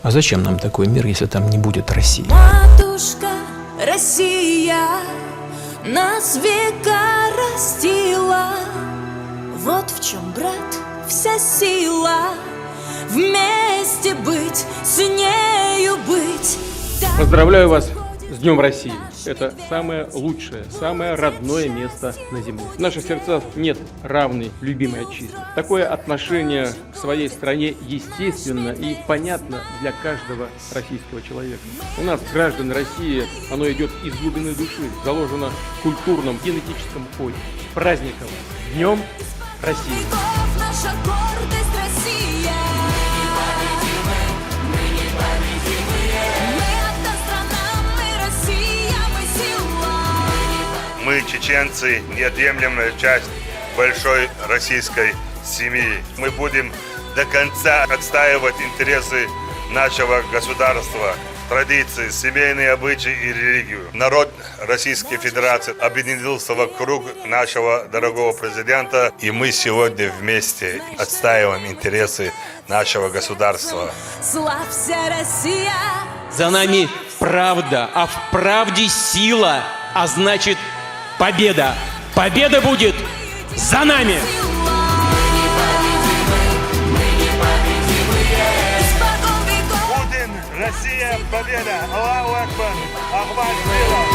А зачем нам такой мир, если там не будет России? Матушка Россия нас века растила. Вот в чем, брат, вся сила. Вместе быть, с нею быть. Поздравляю вас с Днем России. Это самое лучшее, самое родное место на земле. В наших сердцах нет равной любимой отчизны. Такое отношение к своей стране естественно и понятно для каждого российского человека. У нас, граждан России, оно идет из глубины души, заложено в культурном, генетическом коде. С праздником! Днем России! Наша гордость Россия. Мы, чеченцы, неотъемлемая часть большой российской семьи. Мы будем до конца отстаивать интересы нашего государства, традиции, семейные обычаи и религию. Народ Российской Федерации объединился вокруг нашего дорогого президента, и мы сегодня вместе отстаиваем интересы нашего государства. Славься, Россия! За нами правда, а в правде сила, а значит победа. Победа будет за нами! Путин, Россия, победа! Аллаху Акбар! Ахмад Сила!